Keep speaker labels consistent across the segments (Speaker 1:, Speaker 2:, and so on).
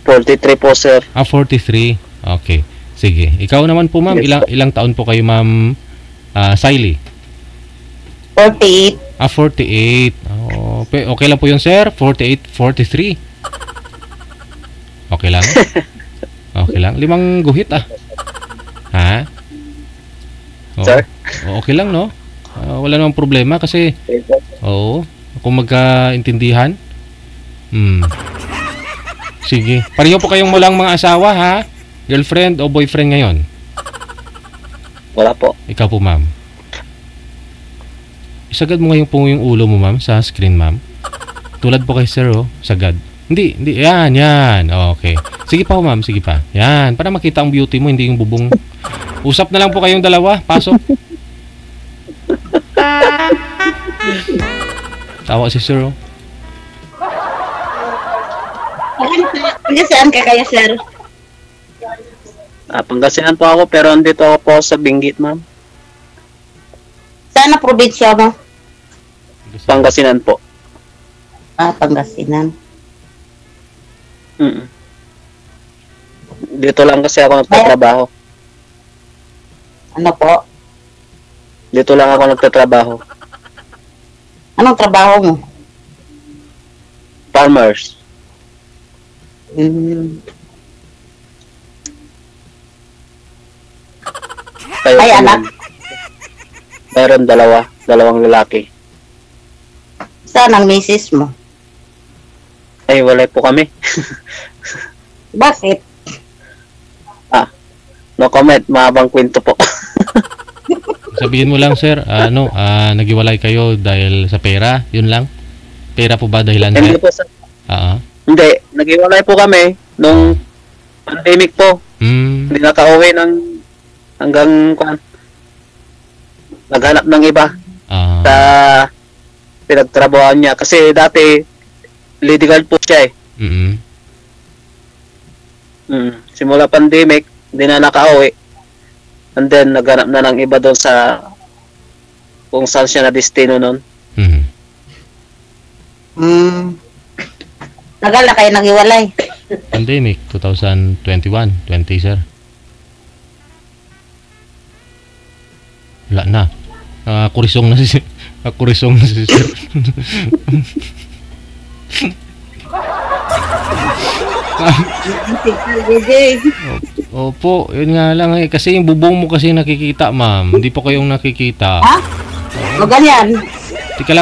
Speaker 1: 43 po, sir.
Speaker 2: 43. Okay. Sige. Ikaw naman po, ma'am. Ilang taon po kayo, ma'am Siley?
Speaker 3: 48.
Speaker 2: 48. Oh, okay lang po yun, sir. 48, 43. Okay lang? Okay lang. 5 guhit, Ha? Oh,
Speaker 1: Sir?
Speaker 2: okay lang, no? Wala namang problema kasi kung magkaintindihan. Sige. Pareho po kayong walang mga asawa, ha? Girlfriend o boyfriend ngayon?
Speaker 1: Wala po.
Speaker 2: Ikaw po, ma'am. Isagad mo ngayon po yung ulo mo, ma'am, sa screen, ma'am. Tulad po kay sir, sagad. Hindi. Yan. Okay. Sige pa, ma'am. Sige pa. Yan. Para makita ang beauty mo, hindi yung bubong. Usap na lang po kayong dalawa. Pasok. Tawa si sir,
Speaker 3: Saan ka kaya, sir?
Speaker 1: Pangasinan po ako, pero andito ako po sa Benguet, ma'am.
Speaker 3: Saan na probinsya mo?
Speaker 1: Pangasinan po.
Speaker 3: Pangasinan.
Speaker 1: Dito lang kasi ako nagtatrabaho.
Speaker 3: Ano po?
Speaker 1: Dito lang ako nagtatrabaho.
Speaker 3: Anong trabaho mo?
Speaker 1: Farmers. Kayo
Speaker 3: Ay,
Speaker 1: po,
Speaker 3: anak?
Speaker 1: ma'am. Meron dalawang lalaki.
Speaker 3: Saan ang misis mo?
Speaker 1: Ay, wala po kami.
Speaker 3: Bakit?
Speaker 1: No comment, mahabang kwento po.
Speaker 2: Sabihin mo lang, sir, nagiwalay kayo dahil sa pera? Yun lang? Pera po ba dahilan, sir?
Speaker 1: Hindi po, sir. Hindi, naghiwalay po kami nung pandemic po. Hindi nakauwi hanggang naghanap ng iba sa pinagtrabahoan niya. Kasi dati, legal po siya eh. Simula pandemic, hindi na nakauwi. And then, naghanap na ng iba doon sa kung saan siya na destino noon.
Speaker 3: Tagal na kayo naghiwalay.
Speaker 2: Pandemic, 2021, 20, sir. Wala na. Kurisong na si sir. Opo, yun nga lang kasi yung bubong mo kasi nakikita, ma'am. Hindi po kayong nakikita.
Speaker 3: Ha? O ganyan?
Speaker 2: Tika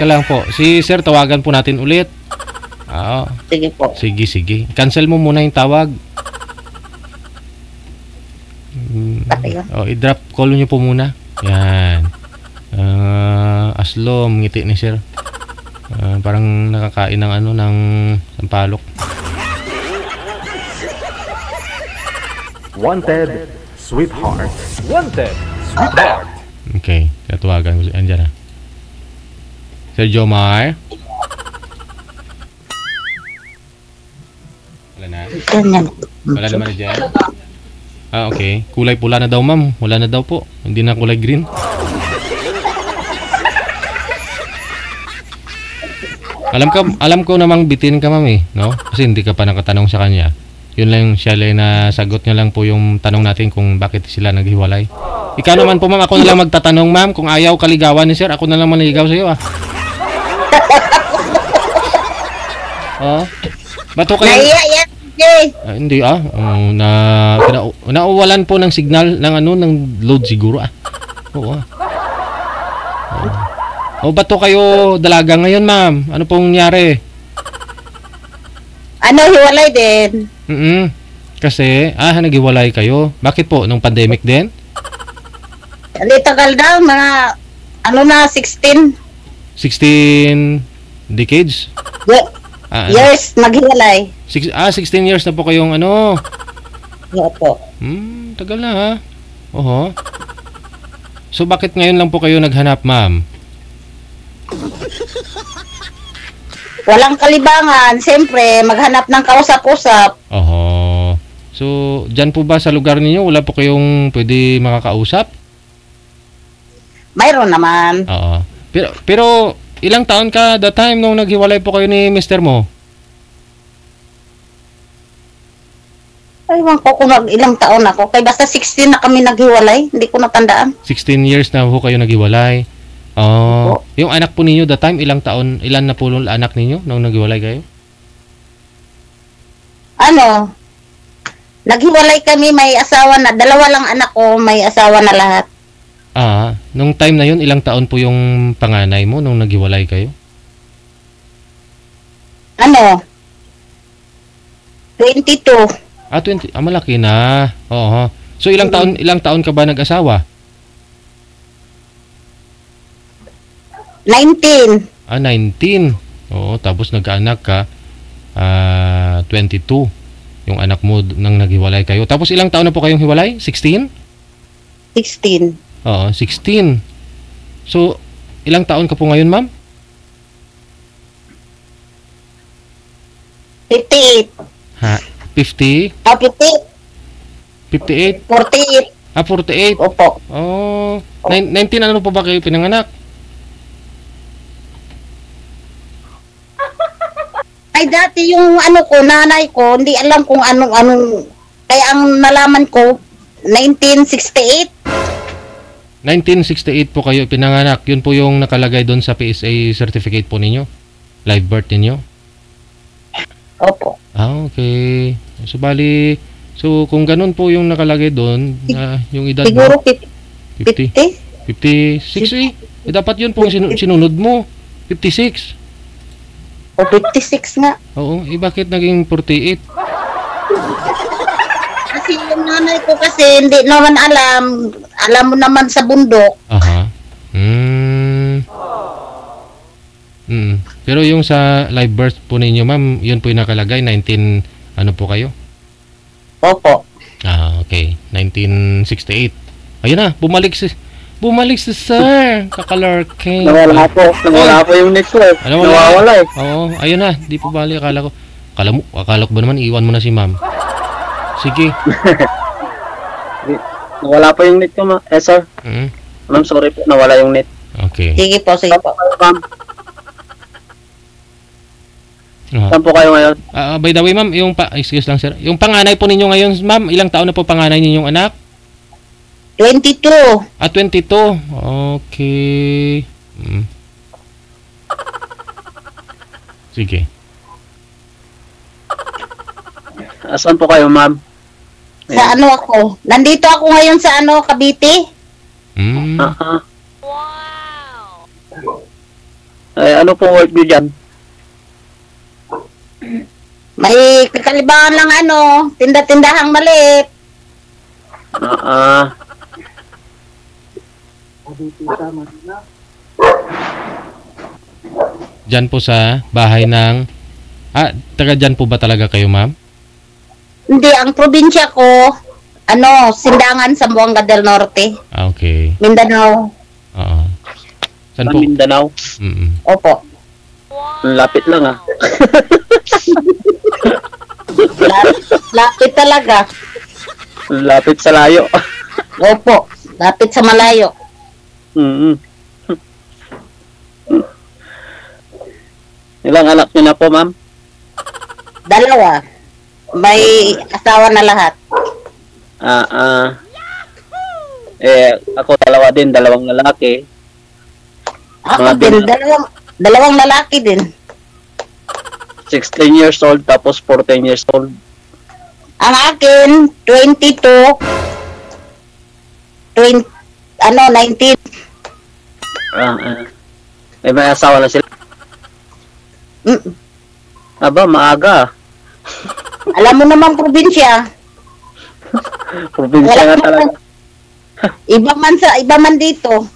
Speaker 2: lang po. Si sir, tawagan po natin ulit.
Speaker 3: Sige po.
Speaker 2: Sige. Cancel mo muna yung tawag. I-drop call nyo po muna. Yan. Aslom, ngiti ni sir. Parang nakakain ng ng sampalok.
Speaker 4: Wanted, sweetheart. Wanted, sweetheart.
Speaker 2: Okay, tatawagan ko. Andiyan na. Sir Jomar? Wala na? Wala naman na dyan? Okay. Kulay pula na daw, ma'am. Wala na daw po. Hindi na kulay green. Alam ko namang bitin ka, ma'am, no? Kasi hindi ka pa nakatanong sa kanya. Yun lang siya na sagot niya lang po yung tanong natin kung bakit sila naghiwalay. Ikaw naman po, ma'am, ako na lang magtatanong, ma'am, kung ayaw kaligawan ni sir, ako na lang manligaw sa iyo, Bato kayo? Hindi, nauwalan po ng signal ng ng load siguro, Oo, bato kayo dalaga ngayon, ma'am? Ano pong nangyari?
Speaker 3: Hiwalay din.
Speaker 2: Kasi, naghiwalay kayo. Bakit po? Nung pandemic din?
Speaker 3: Tagal daw, mga, 16.
Speaker 2: 16 decades?
Speaker 3: Years, naghiwalay.
Speaker 2: 16 years na po kayong
Speaker 3: Opo.
Speaker 2: Tagal na, ha? Oho. So, bakit ngayon lang po kayo naghanap, ma'am?
Speaker 3: Walang kalibangan. Siyempre, maghanap ng kausap-usap.
Speaker 2: Oho. So, dyan po ba sa lugar ninyo, wala po kayong pwede makakausap?
Speaker 3: Mayroon naman.
Speaker 2: Oo. Pero ilang taon ka that time nung naghiwalay po kayo ni mister mo?
Speaker 3: Ewan ko kung ilang taon ako. Kaya basta 16 na kami naghiwalay. Hindi ko natandaan.
Speaker 2: 16 years na ho kayo naghiwalay. Oh, yung anak po ninyo, the time, ilan na po yung anak ninyo nung naghiwalay kayo?
Speaker 3: Ano? Naghiwalay kami, may asawa na. 2 lang anak ko, may asawa na lahat.
Speaker 2: Nung time na yun, ilang taon po yung panganay mo nung naghiwalay kayo?
Speaker 3: Ano? 22.
Speaker 2: 20. Malaki na. Oo. So ilang taon ka ba nag-asawa?
Speaker 3: 19.
Speaker 2: 19. Oo, tapos nagkaanak ka 22. Yung anak mo nang naghiwalay kayo. Tapos ilang taon na po kayong hiwalay? 16?
Speaker 3: 16.
Speaker 2: Oo, 16. So ilang taon ka po ngayon, ma'am?
Speaker 3: 58.
Speaker 2: Ha? 50? 58?
Speaker 3: 58. 48.
Speaker 2: 48.
Speaker 3: Opo.
Speaker 2: Oh, 19 ano po ba kayo pinanganak?
Speaker 3: Ay dati yung nanay ko, hindi alam kung anong kaya ang nalaman ko 1968.
Speaker 2: 1968 po kayo pinanganak. Yun po yung nakalagay doon sa PSA certificate po ninyo. Live birth ninyo.
Speaker 3: Opo.
Speaker 2: Okay. So bali, kung ganun po yung nakalagay doon, yung edad
Speaker 3: Siguro
Speaker 2: mo
Speaker 3: 50.
Speaker 2: 56 dapat yun po sinunod mo. 56.
Speaker 3: O 56 nga.
Speaker 2: Oo, bakit naging 48?
Speaker 3: Kasi yung nanay ko kasi hindi naman alam. Alam mo naman sa bundok.
Speaker 2: Aha. Pero yung sa live birth po ninyo, ma'am, yun po yung nakalagay, 19, ano po kayo?
Speaker 3: Opo.
Speaker 2: Okay. 1968. Ayun na, bumalik si sir. Kakalorking.
Speaker 1: Nawala po yung net ko eh. Nawawala eh.
Speaker 2: Oo, ayun na, di po bali, akala ko ba naman, iwan mo na si ma'am. Sige.
Speaker 1: Nawala po yung net ko, sir. Ma'am, sorry po, nawala yung net.
Speaker 2: Okay.
Speaker 3: Sige po.
Speaker 1: Ma'am, saan po kayo ngayon?
Speaker 2: By the way, ma'am, excuse lang sir, yung panganay po ninyo ngayon, ma'am, ilang taon na po panganay ninyong anak?
Speaker 3: 22.
Speaker 2: 22. Okay. Sige.
Speaker 1: Saan po kayo, ma'am?
Speaker 3: Sa ako? Nandito ako ngayon sa Cavite.
Speaker 1: Wow! Ano po work niyo dyan?
Speaker 3: May kakalibangan lang tinda-tindahang maliit.
Speaker 2: Diyan po sa bahay ng... taga dyan po ba talaga kayo, ma'am?
Speaker 3: Hindi, ang probinsya ko, Sindangan, Zamboanga del Norte.
Speaker 2: Okay.
Speaker 3: Mindanao.
Speaker 2: Saan po?
Speaker 1: Mindanao?
Speaker 3: Opo.
Speaker 1: Lapit lang
Speaker 3: Lapit talaga.
Speaker 1: Lapit sa layo.
Speaker 3: Opo, lapit sa malayo.
Speaker 1: Ilang anak niyo na po, ma'am?
Speaker 3: 2. May asawa na lahat.
Speaker 1: Ako 2 din, 2 lalaki.
Speaker 3: Ako din, dalawang lalaki din.
Speaker 1: 16 years old, tapos 14 years old.
Speaker 3: Ang akin, 22. 19.
Speaker 1: May asawa na sila. Aba, maaga.
Speaker 3: Alam mo naman probinsya.
Speaker 1: Probinsya nga talaga.
Speaker 3: Iba man dito.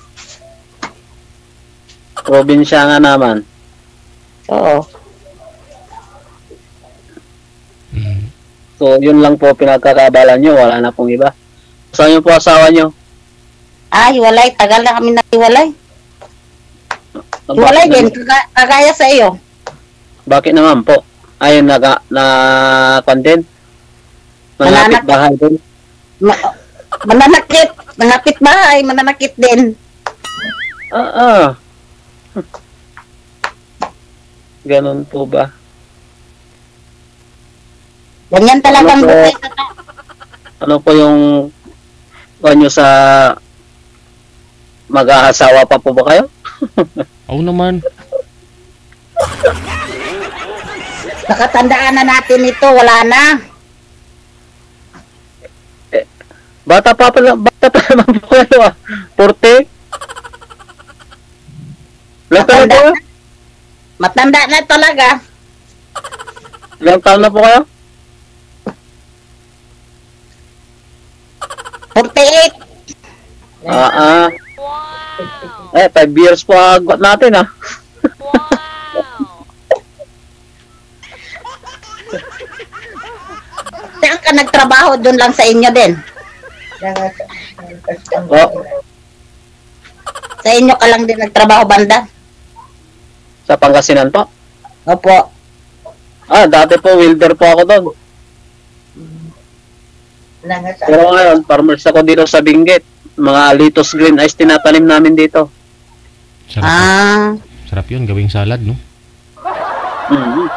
Speaker 1: Probinsya nga naman.
Speaker 3: Oo.
Speaker 1: So, yun lang po pinagkakabalan nyo. Wala na pong iba. Saan yung po asawa nyo?
Speaker 3: Hiwalay. Tagal na kami nahiwalay. Hiwalay din. Kagaya sa iyo.
Speaker 1: Bakit naman po? Ayun, na-content? Manapit bahay din?
Speaker 3: Mananakit. Manapit bahay. Mananakit din.
Speaker 1: Ganun po ba?
Speaker 3: Ganyan talagang buhay
Speaker 1: Ano po yung kanyo sa mag-aasawa pa po ba kayo?
Speaker 2: Oo naman.
Speaker 3: Nakatandaan na natin ito, wala na.
Speaker 1: Bata pa naman po kayo ah. 40? Ilang taon na po kayo?
Speaker 3: Matanda na talaga.
Speaker 1: Ilang taon na po kayo?
Speaker 3: 48.
Speaker 1: Eh, 5 years po agwat natin ah.
Speaker 3: Saan ka nagtrabaho? Doon lang sa inyo din.
Speaker 1: Oh,
Speaker 3: Sa inyo ka lang din nagtrabaho, banda?
Speaker 1: sa Pangasinan po.
Speaker 3: Opo.
Speaker 1: Dati po welder po ako doon. Pero ngayon, farmers ako dito sa Benguet. Mga Litos Green Ice tinatanim namin dito.
Speaker 2: Sarap, sarap yun, gawing salad, no?
Speaker 1: Mm-hmm.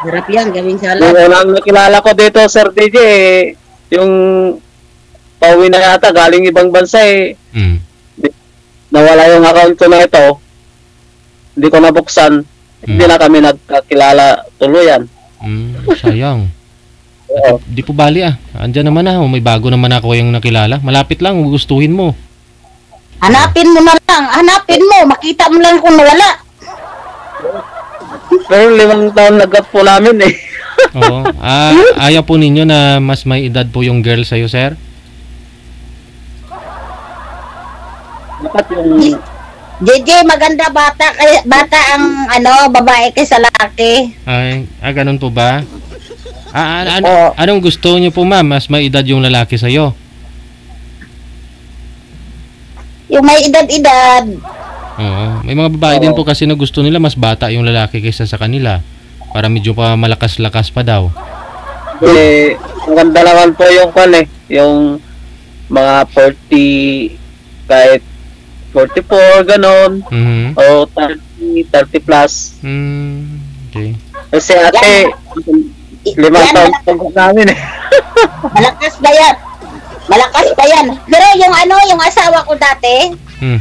Speaker 3: Hirap yan, gawing
Speaker 1: Yung
Speaker 3: salad.
Speaker 1: unang nakilala ko dito, Sir DJ, yung pauwi na yata, galing ibang bansa
Speaker 2: Mm.
Speaker 1: nawala yung account ko na ito. Hindi ko nabuksan. Hindi na kami nagkakilala tuluyan.
Speaker 2: Sayang.
Speaker 1: Oo.
Speaker 2: Di po bali ah. Andyan naman ah. May bago naman ako yung nakilala. Malapit lang, gugustuhin mo.
Speaker 3: Hanapin mo na lang. Hanapin mo. Makita mo lang kung nawala.
Speaker 1: Pero 5 taon nag-gap po namin eh.
Speaker 2: Oo. Ayaw po ninyo na mas may edad po yung girl sa'yo, sir?
Speaker 1: Dapat yung
Speaker 3: JJ, maganda bata. Bata ang babae kaysa lalaki.
Speaker 2: Ay, ganun po ba?
Speaker 3: Oo.
Speaker 2: Anong gusto niyo po, ma'am? Mas may edad yung lalaki sa'yo?
Speaker 3: Yung may edad-edad.
Speaker 2: Oo. May mga babae din po kasi na gusto nila mas bata yung lalaki kaysa sa kanila. Para medyo pa malakas-lakas pa daw.
Speaker 1: maganda naman po yung yung mga 40 kahit 44 ganon
Speaker 2: Mhm.
Speaker 1: o 30 plus.
Speaker 2: Okay.
Speaker 1: Kasi ate, 5 taon po namin eh.
Speaker 3: Malakas ba yan? Malakas pa yan. Pero yung asawa ko dati,
Speaker 2: Hmm.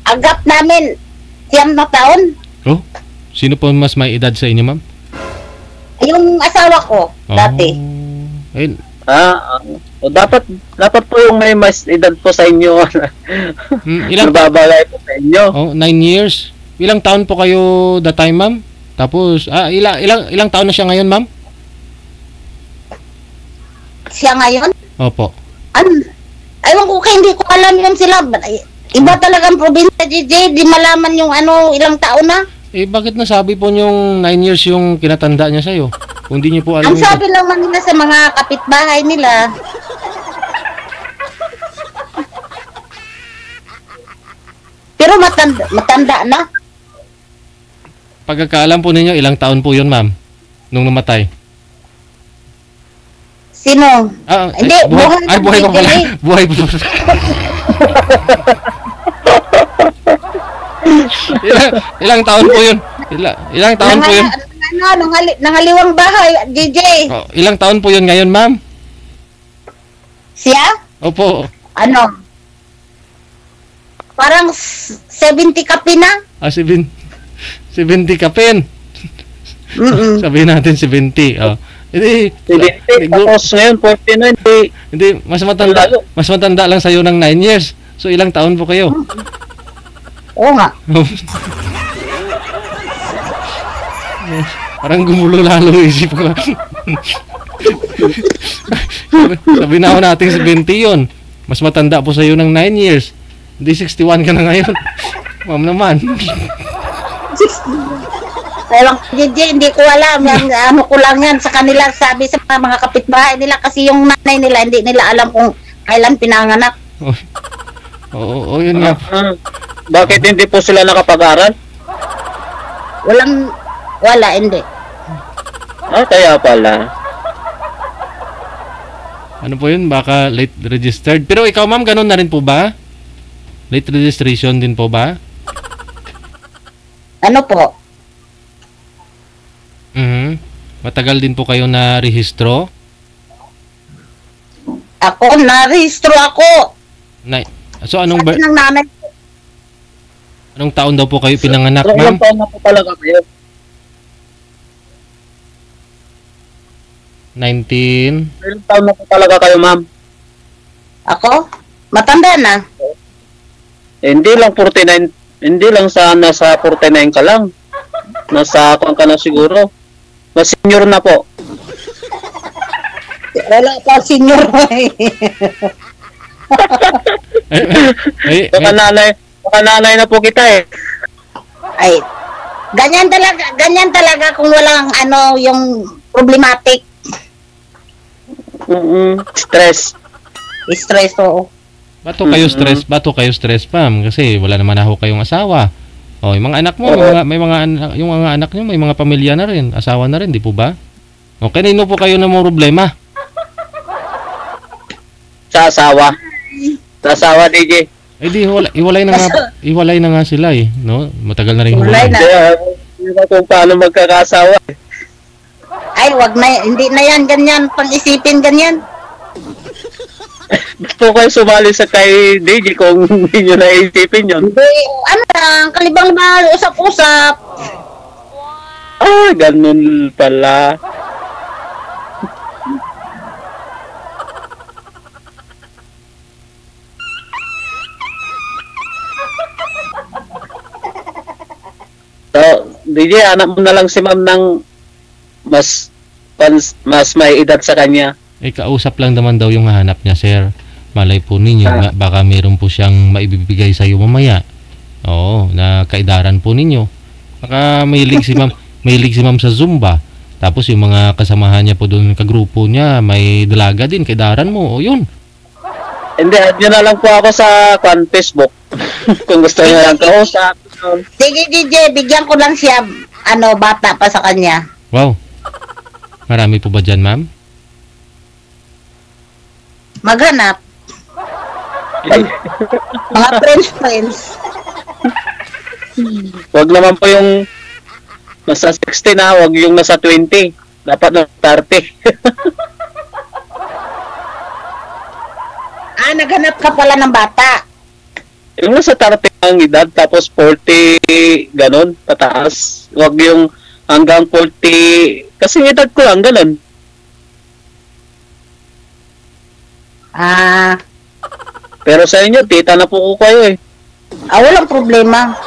Speaker 3: agap namin 9 na taon.
Speaker 2: Oh? Sino po mas may edad sa inyo, ma'am?
Speaker 3: Yung asawa ko dati.
Speaker 2: Oh. Ayun.
Speaker 1: Dapat po yung may mas edad po sa inyo.
Speaker 2: Ilang
Speaker 1: Nababalay po sa inyo.
Speaker 2: 9 years. Ilang taon po kayo that time, ma'am? Tapos ilang taon na siya ngayon, ma'am?
Speaker 3: Siya ngayon,
Speaker 2: Opo.
Speaker 3: ewan ko kaya hindi ko alam yun sila. Iba talagang probinsya, JJ. Di malaman yung ilang taon na.
Speaker 2: Bakit nasabi po niyong 9 years yung kinatanda niya sa'yo? Kung di niyo po alam
Speaker 3: Ang sabi lang man nila sa mga kapitbahay nila. Pero matanda na.
Speaker 2: Pagkakaalam po ninyo, ilang taon po yun, ma'am? Nung namatay?
Speaker 3: Sino? Hindi,
Speaker 2: buhay pa pala.
Speaker 3: JJ.
Speaker 2: Buhay pa pala. ilang taon po yun? Ilang taon po yun?
Speaker 3: Nangaliwang bahay, JJ.
Speaker 2: Oh, ilang taon po yun ngayon, ma'am?
Speaker 3: Siya?
Speaker 2: Opo.
Speaker 3: Parang 70 kapi na.
Speaker 2: 70 ka pen. Sabihin natin 70. Oh. Hindi,
Speaker 1: Tapos ngayon 49.
Speaker 2: hindi, mas matanda lang sa'yo ng 9 years. So, ilang taon po kayo?
Speaker 3: Oo nga.
Speaker 2: Parang gumulo lalo isip ko. Sabi na ako natin 70 yun. Mas matanda po sa'yo ng 9 years. Hindi 61 ka na ngayon. Ma'am naman.
Speaker 3: Pero JJ, hindi ko alam. Ko lang yan sa kanila. Sabi sa mga kapitbahay nila. Kasi yung nanay nila, hindi nila alam kung kailan pinanganak.
Speaker 2: Oo, yun nga.
Speaker 1: Bakit hindi po sila nakapag-aral?
Speaker 3: Wala, hindi.
Speaker 1: Kaya pala.
Speaker 2: Ano po yun? Baka late registered. Pero ikaw, ma'am, ganun na rin po ba? Late registration din po ba?
Speaker 3: Ano po?
Speaker 2: Matagal din po kayo na rehistro?
Speaker 3: Ako, narehistro ako.
Speaker 2: So anong
Speaker 3: Sabi ng nanay ko,
Speaker 2: anong taon daw po kayo pinanganak,
Speaker 1: Pero
Speaker 2: ma'am?
Speaker 1: ilang taon na po talaga kayo?
Speaker 2: 19.
Speaker 1: Ilang taon na po talaga kayo, ma'am?
Speaker 3: ako, matanda na.
Speaker 1: Hindi lang 49, hindi lang sa nasa 49 ka lang. Nasa kung ka na siguro. Mas senior na po.
Speaker 3: Wala pa senior.
Speaker 1: Baka nanay na po kita eh.
Speaker 3: Ay, ganyan talaga kung walang yung problematic.
Speaker 1: Stress.
Speaker 3: Stress, oo.
Speaker 2: Bato kayo stress, ma'am, kasi wala naman ako kayong asawa. Oh, yung mga anak mo, may mga anak, yung mga anak niyo may mga pamilya na rin, asawa na rin, di po ba? O kanino po kayo na mga problema?
Speaker 1: Sa asawa. Sa asawa, DJ.
Speaker 2: Eh di iwalay na nga sila eh, no? Matagal na rin
Speaker 3: Hiwalay
Speaker 2: hiwalay.
Speaker 3: na.
Speaker 1: Hindi ko kung paano magkakasawa.
Speaker 3: Ay, wag na, hindi na yan ganyan, pang-isipin ganyan.
Speaker 1: Gusto kayo sumali sa kay DJ kung hindi nyo naisipin yun.
Speaker 3: Hindi, lang, kalibang na usap-usap.
Speaker 1: Ganun pala. So, DJ, anak mo na lang si ma'am ng mas may edad sa kanya.
Speaker 2: Eh kausap lang naman daw yung hahanap niya, sir. Malay po ninyo, baka meron po siyang maibibigay sa iyo mamaya. Oo, na kaidaran po ninyo. Baka mahilig si ma'am sa Zumba. Tapos yung mga kasamahan niya po doon kagrupo niya, may dalaga din, kaidaran mo. O yun.
Speaker 1: Hindi, add nyo na lang po ako sa Facebook. Kung gusto nyo lang kausap.
Speaker 3: Sige, DJ, bigyan ko lang siya, bata pa sa kanya.
Speaker 2: Wow. Marami po ba dyan, ma'am?
Speaker 3: Maghanap. Mga friends.
Speaker 1: Wag naman po yung nasa 60 na, wag yung nasa 20. Dapat na 30.
Speaker 3: Naghanap ka pala ng bata.
Speaker 1: Yung nasa 30 ang edad, tapos 40, ganon, pataas. Wag yung hanggang 40, kasi edad ko lang, ganon. Pero sa inyo, tita na po ko kayo eh.
Speaker 3: Walang problema.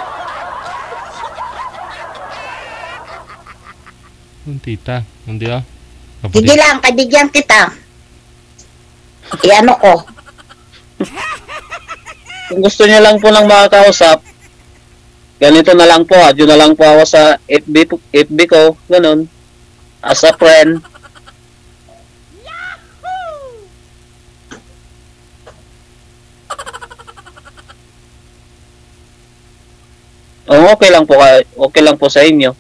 Speaker 2: Tita, hindi ah.
Speaker 3: Sige lang, kaibigan kita. Iano ko.
Speaker 1: Kung gusto niya lang po ng makakausap, ganito na lang po, add na lang po ako sa FB ko, ganon. As a friend. Okay lang po sa inyo.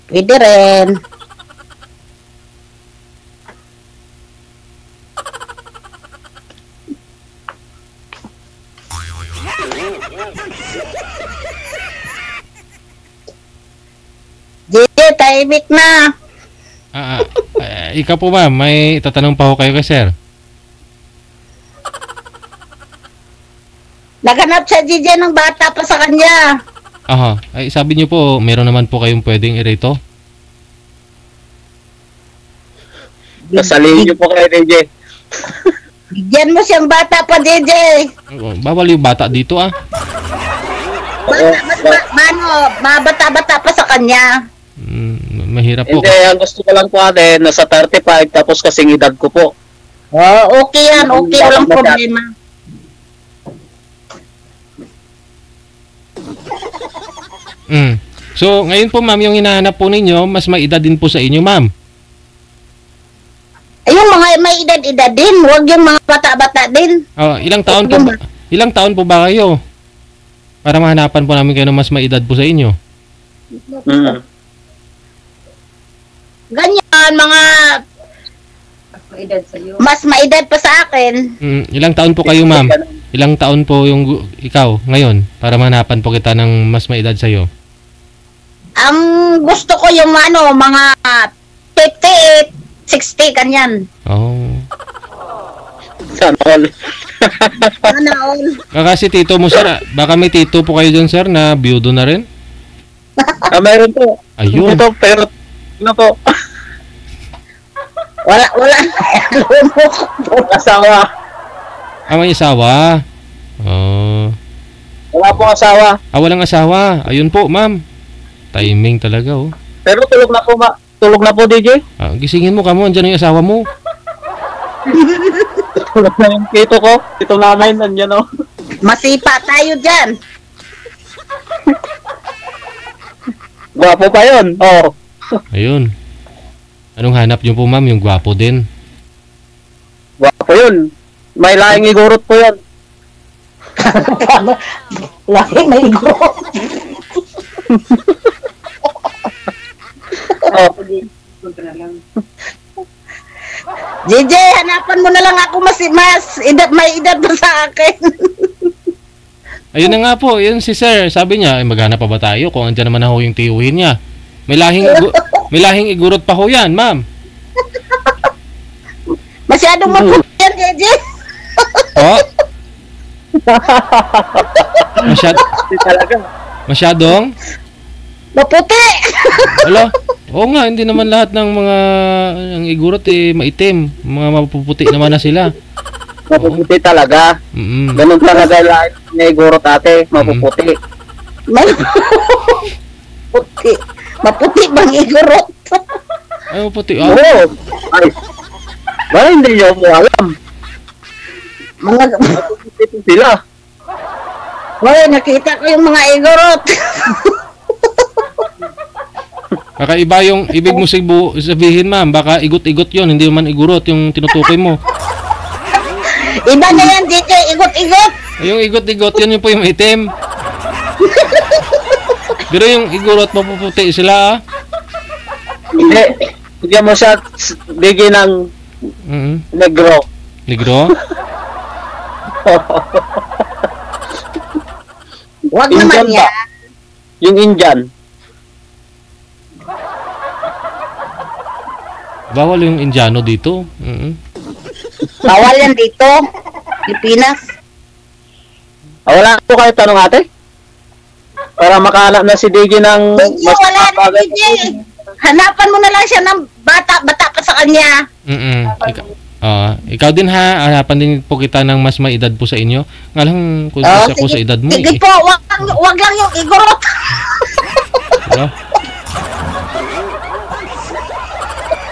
Speaker 3: Pwede rin. Gigi, tahimik na.
Speaker 2: Ikaw po ma'am, may tatanong pa ho kayo kay sir.
Speaker 3: Naghanap siya, Gigi, ng bata pa sa kanya.
Speaker 2: Aha, ay sabi niyo po, meron naman po kayong pwedeng irito?
Speaker 1: Kasalihin niyo po kayo, DJ.
Speaker 3: Bigyan mo siyang bata pa, DJ.
Speaker 2: Bawal yung bata dito ah.
Speaker 3: Mabata-bata pa sa kanya.
Speaker 2: Mahirap po.
Speaker 1: Hindi, ang gusto ko lang po ate, nasa 35, tapos kasing edad ko po.
Speaker 3: Okay yan, okay, walang problema.
Speaker 2: So, ngayon po ma'am, yung hinahanap po ninyo, mas may edad din po sa inyo ma'am.
Speaker 3: Yung mga may edad-edad din, huwag yung mga bata-bata din.
Speaker 2: Ilang taon po ba kayo? Para mahanapan po namin kayo ng mas may edad po sa inyo.
Speaker 3: Ganyan, mga mas maedad pa sa akin.
Speaker 2: Ilang taon po kayo ma'am? Ilang taon po yung ikaw ngayon para mahanapan po kita ng mas may edad sa iyo?
Speaker 3: Ang gusto ko yung mga 58, 60, ganyan.
Speaker 2: Oh.
Speaker 1: Sana all.
Speaker 3: Sana all.
Speaker 2: Kasi tito mo, sir, baka may tito po kayo dyan, sir, na biyudo na rin?
Speaker 1: Mayroon po.
Speaker 2: Ayun.
Speaker 1: Ito, pero, ano po,
Speaker 3: Wala.
Speaker 1: asawa.
Speaker 2: May asawa. Oh.
Speaker 1: Wala po asawa.
Speaker 2: Walang asawa. Ayun po, ma'am. Timing talaga, oh.
Speaker 1: Pero tulog na po, tulog na po, DJ.
Speaker 2: Gisingin mo, kamo, andyan yung asawa mo.
Speaker 1: Tulog na yung tito ko. Tito nanay, nandiyan, oh.
Speaker 3: Masipa tayo dyan.
Speaker 1: Gwapo pa yun. Oh.
Speaker 2: Ayun. Anong hanap niyo po, ma'am? Yung gwapo din.
Speaker 1: Gwapo yun. May lahing igurot po yan.
Speaker 3: Lagi may igro.
Speaker 1: Oh.
Speaker 3: JJ, hanapan mo na lang ako mas may edad pa sa akin.
Speaker 2: Ayun na nga po, yun si sir. Sabi niya, maghanap pa ba tayo kung andyan naman na ho yung tiyuhin niya. May lahing igurot pa ho yan, ma'am.
Speaker 3: Masyadong maputi yan, JJ.
Speaker 2: Oh?
Speaker 1: Talaga.
Speaker 2: Masyadong?
Speaker 3: Maputi.
Speaker 2: Wala. Oo nga, hindi naman lahat ng mga ang igurot maitim. Mga mapuputi naman na sila.
Speaker 1: Mapuputi talaga. Ganun talaga lahat na igurot ate. Mapuputi.
Speaker 3: Maputi. Maputi bang igurot?
Speaker 2: Ay, maputi.
Speaker 1: Oo. Ay. Ba, hindi nyo mo alam. Mapuputi sila.
Speaker 3: Hoy, nakita ko yung mga igurot.
Speaker 2: Kakaiba yung ibig mo sabihin, ma'am. Baka igot-igot yon, hindi man igurot yung tinutukoy mo.
Speaker 3: Iba na yan, DJ. Igot-igot.
Speaker 2: Yung igot-igot, yun yung po yung itim. Pero yung igurot, mapuputi sila, ah.
Speaker 1: Hindi. Bigyan mo siya bigyan ng negro.
Speaker 2: Negro?
Speaker 3: Huwag naman
Speaker 1: Indian ba?
Speaker 3: yan.
Speaker 1: Yung Indian.
Speaker 2: Bawal yung Indiano dito.
Speaker 3: Bawal yan dito. Pilipinas.
Speaker 1: Wala po kayo tanong ate? Para makahanap na si Diggy ng
Speaker 3: DJ, wala na, DJ. Hanapan mo na lang siya ng bata pa sa kanya.
Speaker 2: Ikaw din ha, hanapan din po kita ng mas may edad po sa inyo. Nga lang, kung ako sa edad mo.
Speaker 3: Sige po, wag lang yung igorot.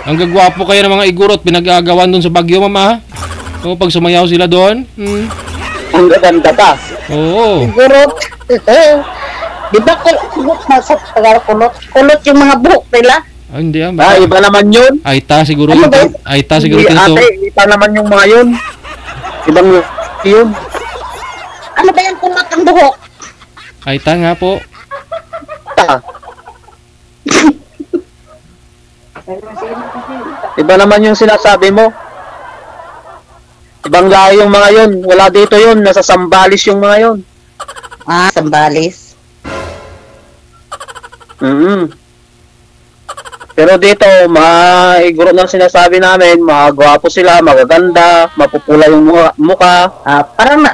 Speaker 2: Ang gagwapo kayo ng mga igurot, pinag-aagawan doon sa Bagyo, mama. O, pag sumayaw sila doon.
Speaker 1: Ang gaganda pa.
Speaker 2: Oo.
Speaker 3: Igorot. Di ba kulot na sa Tagalog kulot? Kulot yung mga buhok nila.
Speaker 2: Hindi
Speaker 1: iba naman yun.
Speaker 2: Aita siguro
Speaker 3: ano
Speaker 2: yun. Aita siguro yun.
Speaker 1: Ate, iba naman yung mga yun. Ibang yun.
Speaker 3: Ano ba yung kulot ang buhok?
Speaker 2: Aita nga po.
Speaker 1: Iba naman yung sinasabi mo. Ibang lahi yung mga yun. Wala dito yun. Nasa Sambales yung mga yun.
Speaker 3: Sambales.
Speaker 1: Pero dito, mga iguro ng sinasabi namin, mga gwapo sila, magaganda, mapupula yung mukha.
Speaker 3: Parang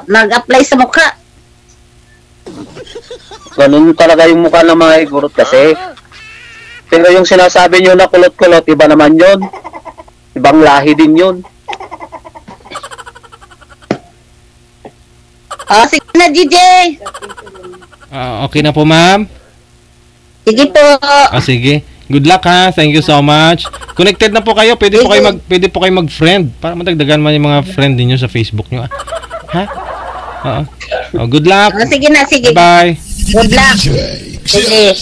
Speaker 3: nag-apply sa mukha.
Speaker 1: Ganun talaga yung mukha ng mga igurot kasi. Pero yung sinasabi nyo na kulot-kulot, iba naman yun. Ibang lahi din yun.
Speaker 3: Sige na, DJ.
Speaker 2: Okay na po, ma'am?
Speaker 3: Sige po.
Speaker 2: Sige. Good luck ha. Thank you so much. Connected na po kayo. Pwede po kayo mag-friend para madagdagan man yung mga friend niyo sa Facebook niyo. Ha? Oo. Good luck.
Speaker 3: Sige na, sige.
Speaker 2: Bye.
Speaker 3: Good luck. Sige.